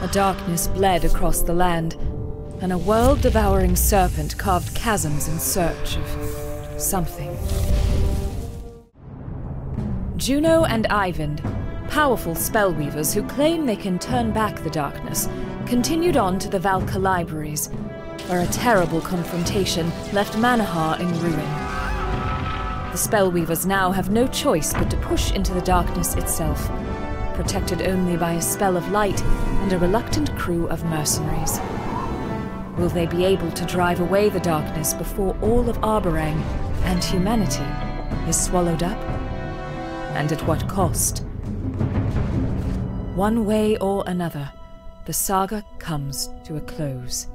A darkness bled across the land, and a world-devouring serpent carved chasms in search of something. Juno and Eyvind, powerful spellweavers who claim they can turn back the darkness, continued on to the Valka libraries, where a terrible confrontation left Manahar in ruin. The spellweavers now have no choice but to push into the darkness itself, protected only by a spell of light and a reluctant crew of mercenaries. Will they be able to drive away the darkness before all of Arborang and humanity is swallowed up? And at what cost? One way or another, the saga comes to a close.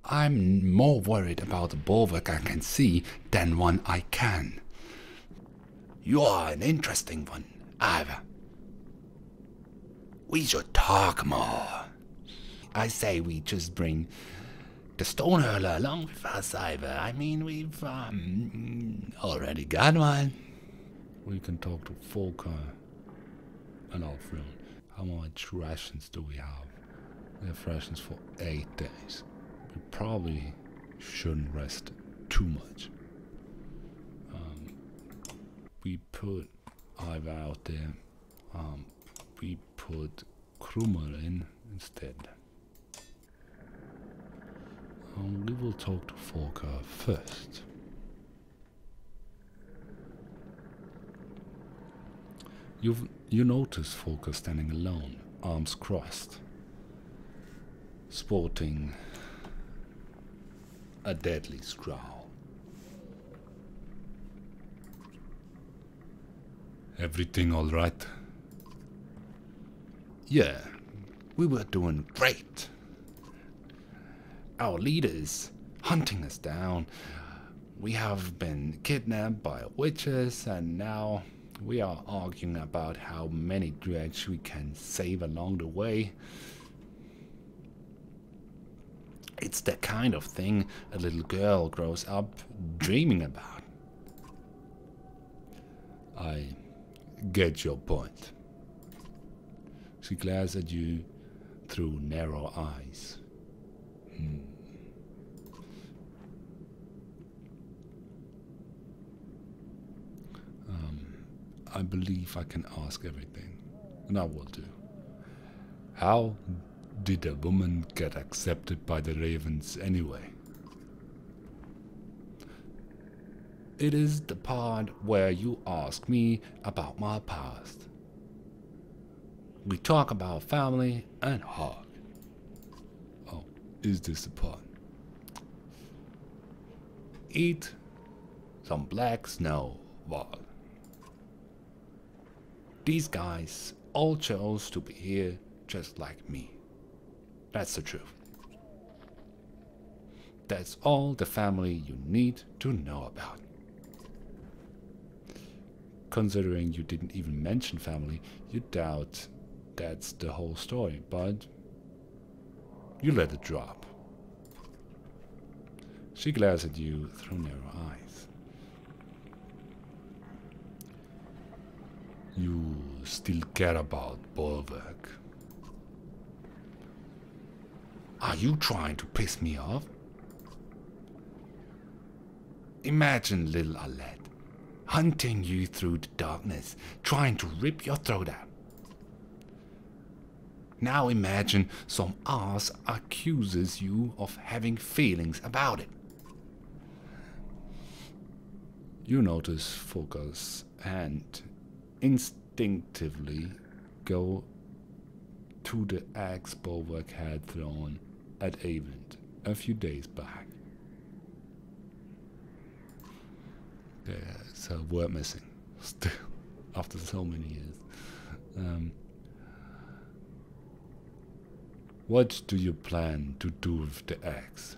I'm more worried about a bulwark I can see than one I can. You are an interesting one, Ivor. We should talk more. I say we just bring the stone hurler along with us, Ivor. I mean, we've already got one. We can talk to Volker and Alfred. How much rations do we have? We have rations for 8 days. We probably shouldn't rest too much. We put Ivor out there. We put Krummer in instead. We will talk to Volker first. You notice Volker standing alone, arms crossed, sporting a deadly scowl. Everything all right? Yeah, we were doing great. Our leaders hunting us down. We have been kidnapped by witches, and now we are arguing about how many dredge we can save along the way. It's the kind of thing a little girl grows up dreaming about. I get your point. She glares at you through narrow eyes. I believe I can ask everything, and I will do. How did a woman get accepted by the Ravens anyway? It is the part where you ask me about my past. We talk about family and hug. Oh, is this the part? Eat some black snow wall. These guys all chose to be here just like me. That's the truth. That's all the family you need to know about. Considering you didn't even mention family, you doubt that's the whole story, but you let it drop. She glares at you through narrow eyes. You still care about Bulwark. Are you trying to piss me off? Imagine little Alette hunting you through the darkness, trying to rip your throat out. Now imagine some ass accuses you of having feelings about it. You notice Volker's hand instinctively go to the axe Bulwark had thrown at Eyvind a few days back. There's a word missing still after so many years. What do you plan to do with the axe?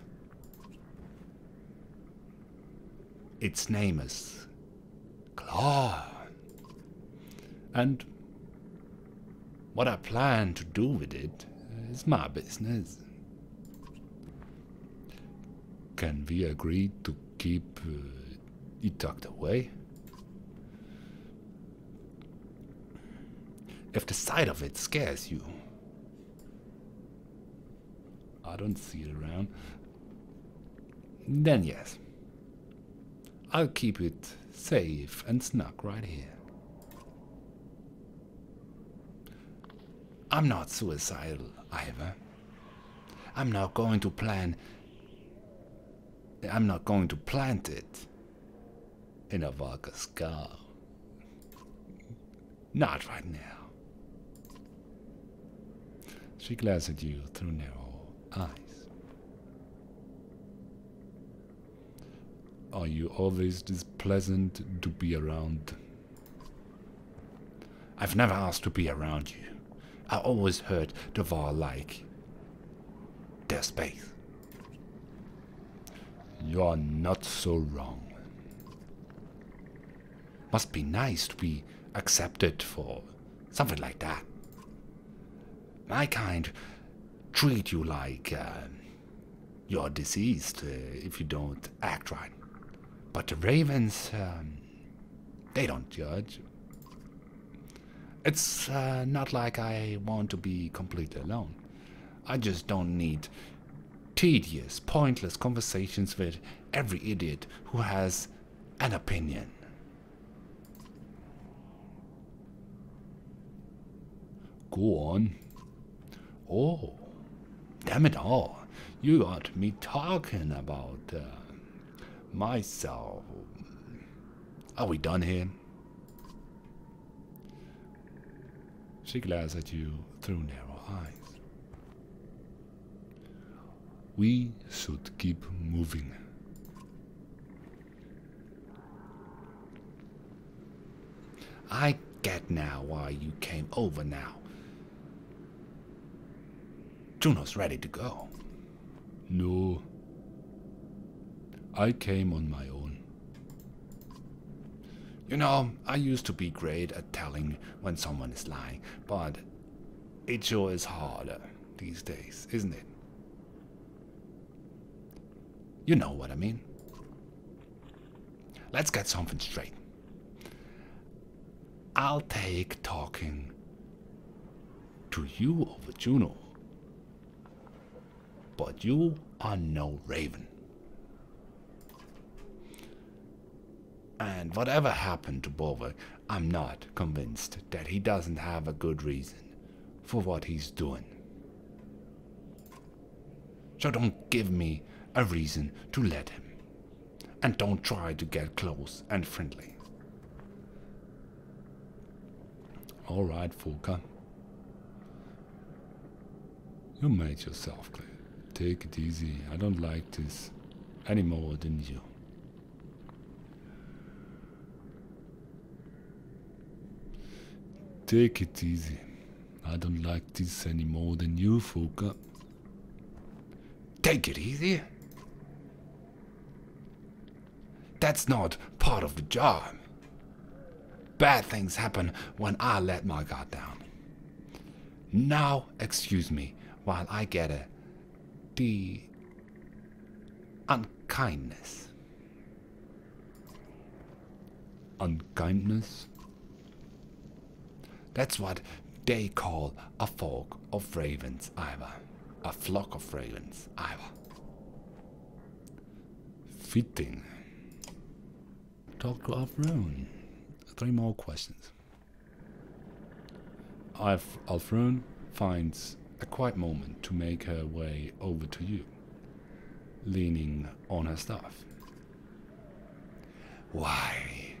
Its name is Claw. And what I plan to do with it is my business. Can we agree to keep it tucked away? If the sight of it scares you. I don't see it around. Then yes. I'll keep it safe and snug right here. I'm not suicidal either. I'm not going to plant it in a Valka skull. Not right now. She glares at you through narrow eyes. Are you always this pleasant to be around? I've never asked to be around you. I always heard the Var like their space. You're not so wrong. Must be nice to be accepted for something like that. My kind treat you like you're deceased if you don't act right. But the Ravens, they don't judge. It's not like I want to be completely alone. I just don't need tedious, pointless conversations with every idiot who has an opinion. Go on. Oh, damn it all. You got me talking about myself. Are we done here? She glares at you through narrow eyes. We should keep moving. I get now why you came over now. Juno's ready to go. No. I came on my own. You know, I used to be great at telling when someone is lying, but it sure is harder these days, isn't it? You know what I mean. Let's get something straight. I'll take talking to you over Juno. But you are no Raven. And whatever happened to Borwick, I'm not convinced that he doesn't have a good reason for what he's doing. So don't give me a reason to let him. And don't try to get close and friendly. Alright, Volker. You made yourself clear. Take it easy. I don't like this any more than you. Take it easy. I don't like this any more than you, Volker. Take it easy? That's not part of the job. Bad things happen when I let my guard down. Now, excuse me while I get the unkindness. Unkindness? That's what they call a flock of ravens, Ivor. A flock of ravens, Ivor. Fitting. Talk to Alfrune. 3 more questions. Alfrune finds a quiet moment to make her way over to you, leaning on her staff. Why?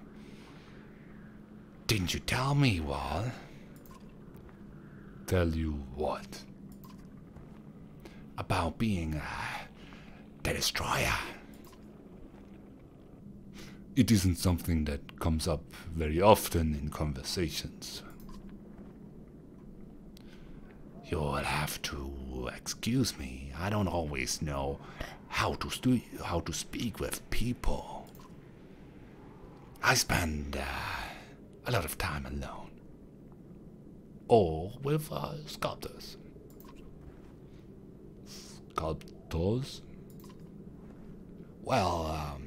Didn't you tell me, Wal? Tell you what? About being the destroyer. It isn't something that comes up very often in conversations. You'll have to excuse me. I don't always know how to speak with people. I spend a lot of time alone, or with sculptors. Sculptors? Well,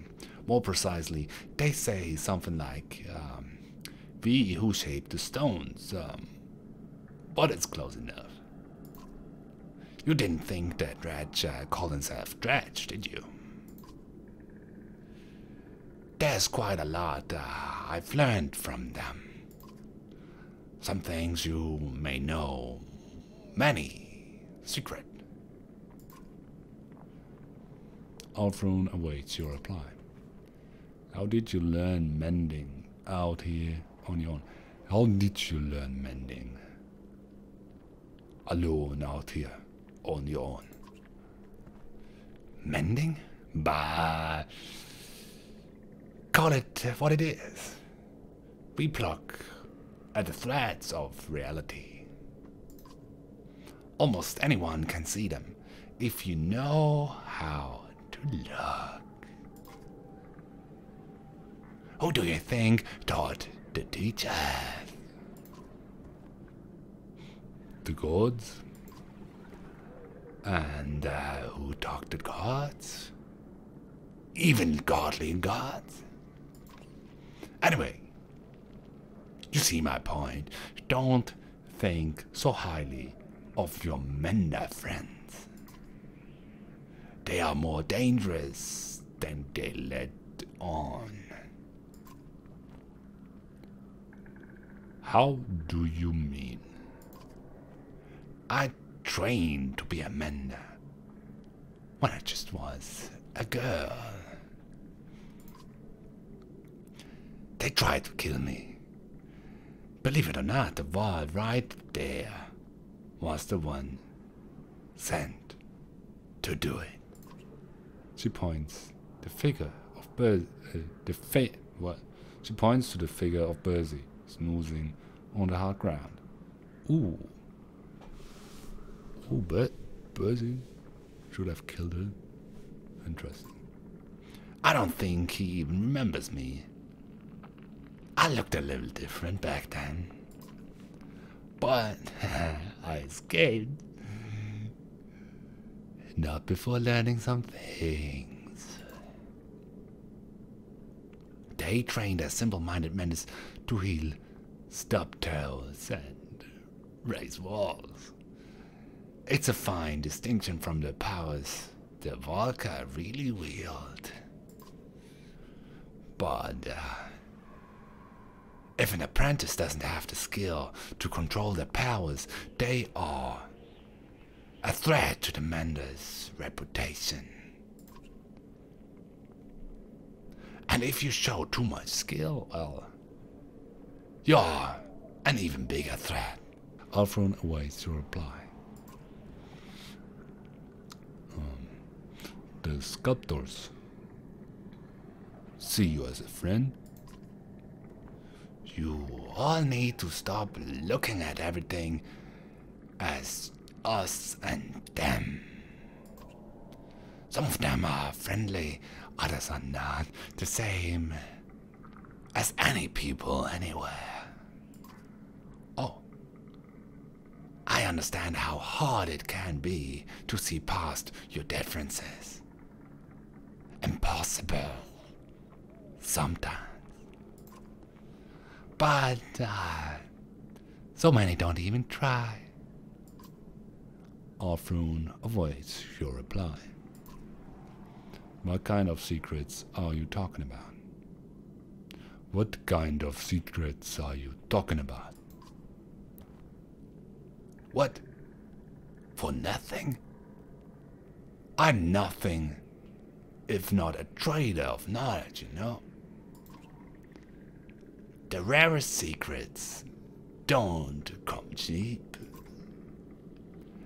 more precisely, they say something like, we who shape the stones, but it's close enough. You didn't think that Dredge called himself Dredge, did you? There's quite a lot I've learned from them. Some things you may know, many secret. Alfrun awaits your reply. How did you learn mending out here on your own? How did you learn mending alone out here on your own? Mending? Bah. Call it what it is. We pluck at the threads of reality. Almost anyone can see them if you know how to look. Who do you think taught the teachers? The gods? And who taught the gods? Even godly gods? Anyway, you see my point. Don't think so highly of your Mender friends. They are more dangerous than they let on. How do you mean? I trained to be a Mender when I just was a girl. They tried to kill me. Believe it or not, the wall right there was the one sent to do it. She points the figure of She points to the figure of Berzi snoozing on the hard ground. Ooh, but Berzi should have killed her. Interesting. I don't think he even remembers me. I looked a little different back then. But I escaped. Not before learning some things. They trained as simple-minded men to heal stub toes and raise walls. It's a fine distinction from the powers the Valka really wield. But if an apprentice doesn't have the skill to control their powers, they are a threat to the Mender's reputation. And if you show too much skill, well, you're an even bigger threat. Alfrun awaits your reply. The sculptors see you as a friend. You all need to stop looking at everything as us and them. Some of them are friendly, others are not. The same as any people anywhere. Oh, I understand how hard it can be to see past your differences. Impossible. Sometimes. But so many don't even try. Alfrun avoids your reply. What kind of secrets are you talking about? What kind of secrets are you talking about? What? For nothing? I'm nothing if not a trader of knowledge, you know? The rarest secrets don't come cheap.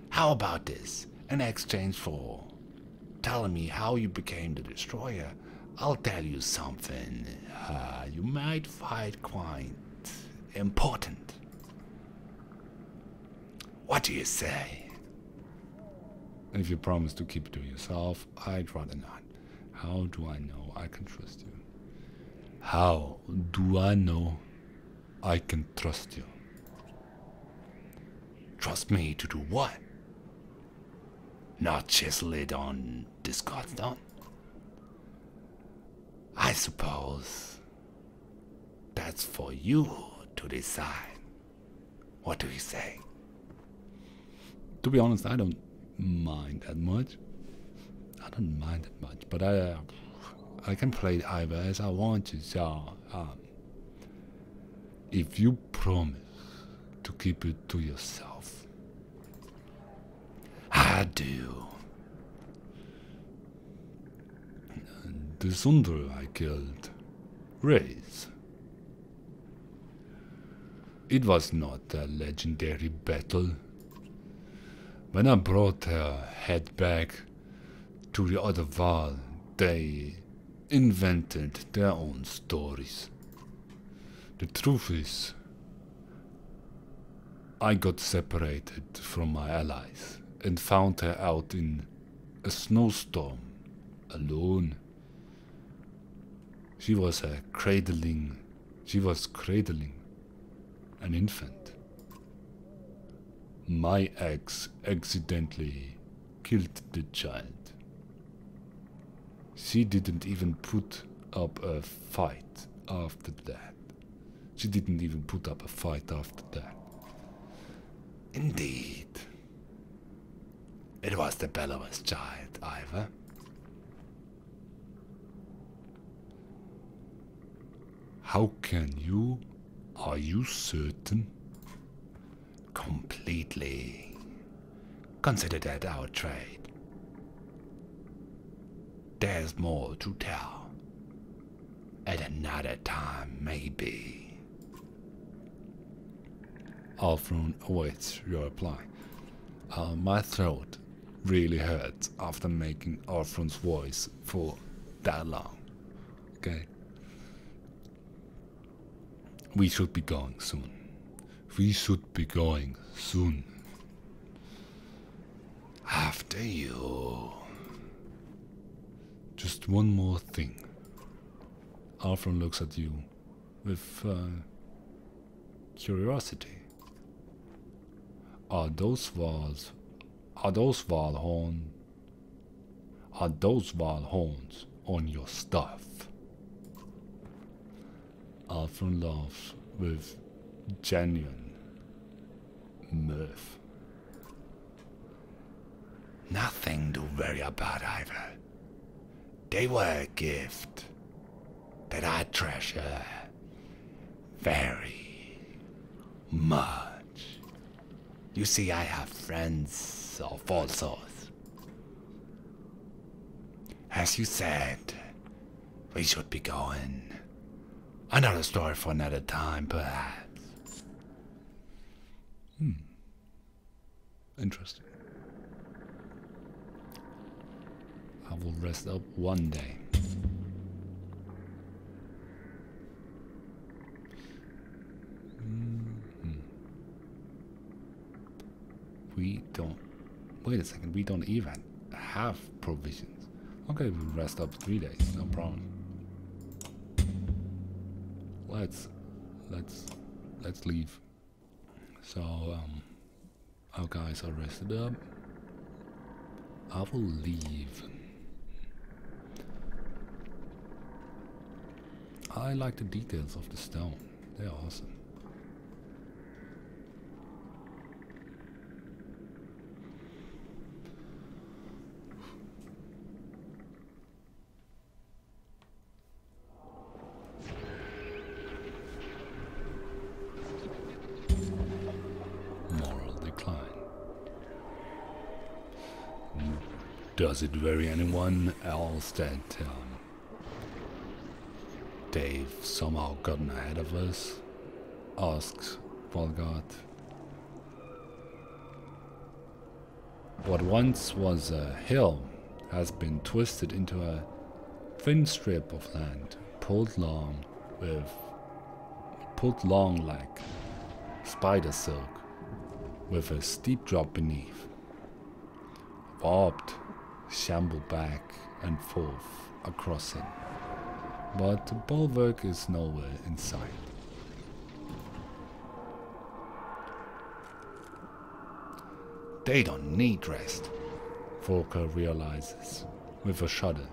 How about this? In exchange for telling me how you became the destroyer, I'll tell you something you might find quite important. What do you say? If you promise to keep it to yourself, I'd rather not. How do I know I can trust you? How do I know I can trust you? Trust me to do what? Not chisel it on this godstone? I suppose that's for you to decide. What do you say? To be honest, I don't mind that much. I don't mind that much, but I can play it either as I want to. So, if you promise to keep it to yourself, I do. The Sundra I killed, Raze. It was not a legendary battle. When I brought her head back to the other wall, they invented their own stories. The truth is, I got separated from my allies and found her out in a snowstorm, alone. She was cradling an infant. My ex accidentally killed the child. She didn't even put up a fight after that. Indeed. It was the Belarus child, Ivor. How can you? Are you certain? Completely. Consider that our trade. There's more to tell. At another time, maybe. Alfred awaits your reply. My throat really hurts after making Alfred's voice for that long. Okay? We should be going soon. After you. Just one more thing. Alfred looks at you with curiosity. Are those wall horns on your stuff? Alfred laughs with genuine mirth. Nothing to worry about, Ivor. They were a gift that I treasure very much. You see, I have friends of all sorts. As you said, we should be going. Another story for another time, perhaps. Interesting. I will rest up one day. We don't... Wait a second, we don't even have provisions. Okay, we'll rest up 3 days, no problem. Let's leave. So, our guys are rested up. I will leave. I like the details of the stone. They're awesome. Does it worry anyone else that they've somehow gotten ahead of us? Asks Volgard. What once was a hill has been twisted into a thin strip of land, pulled long like spider silk, with a steep drop beneath. Warped shamble back and forth across it, but the bulwark is nowhere in sight. They don't need rest, Volker realizes with a shudder.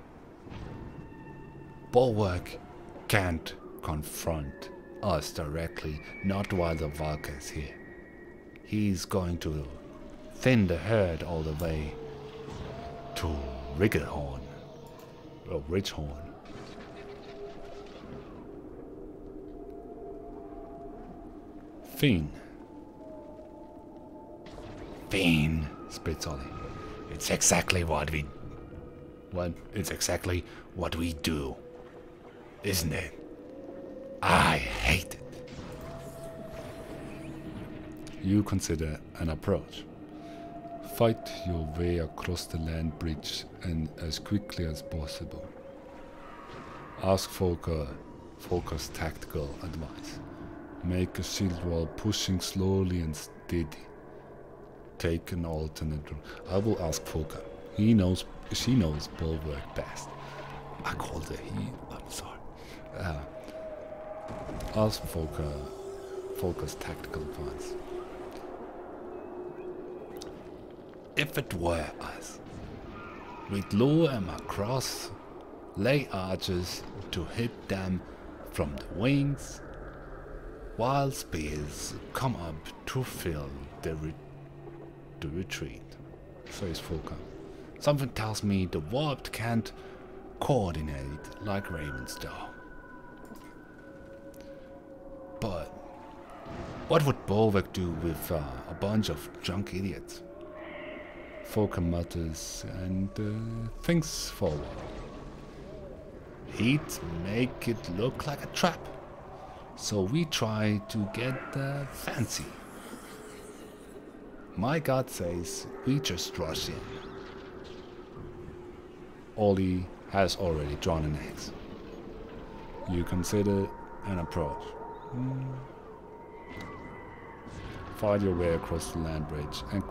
Bulwark can't confront us directly, not while the Valk is here. He's going to thin the herd all the way to Riggerhorn, or Ridgehorn. Fiend, spits Ollie. It's exactly what we... It's exactly what we do, isn't it? I hate it. You consider an approach. Fight your way across the land bridge and as quickly as possible. Ask Folker's tactical advice. Make a shield wall pushing slowly and steady. Take an alternate route. I will ask Folker. She knows bulwark best. I called her he. I'm sorry. Ask Folker's tactical advice. If it were us, we'd lure them across, lay archers to hit them from the wings, while spears come up to fill the retreat, says Folker. Something tells me the warped can't coordinate like ravens do. But what would Bulwark do with a bunch of drunk idiots? Folker mutters and thinks for a while. He'd make it look like a trap, so we try to get fancy. My gut says we just rush in. Ollie has already drawn an axe. You consider an approach. Fight your way across the land bridge and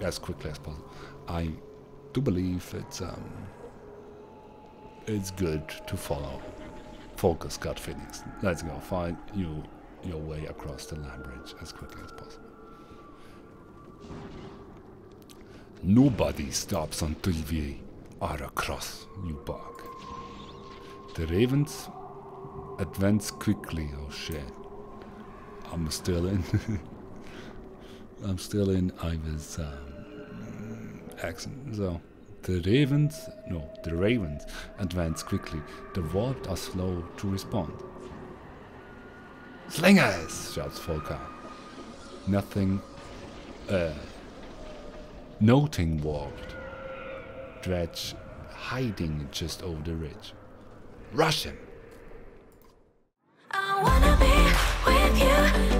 as quickly as possible. I do believe it's good to follow Folker's gut feelings. Let's go. Find your way across the land bridge as quickly as possible. Nobody stops until we are across, you bark. The ravens advance quickly. Oh shit. I'm still in Ivor's accent. So the ravens advance quickly. The warped are slow to respond. Slingers! Shouts Folker. Noting warped dredge hiding just over the ridge. Rush him! I wanna be with you.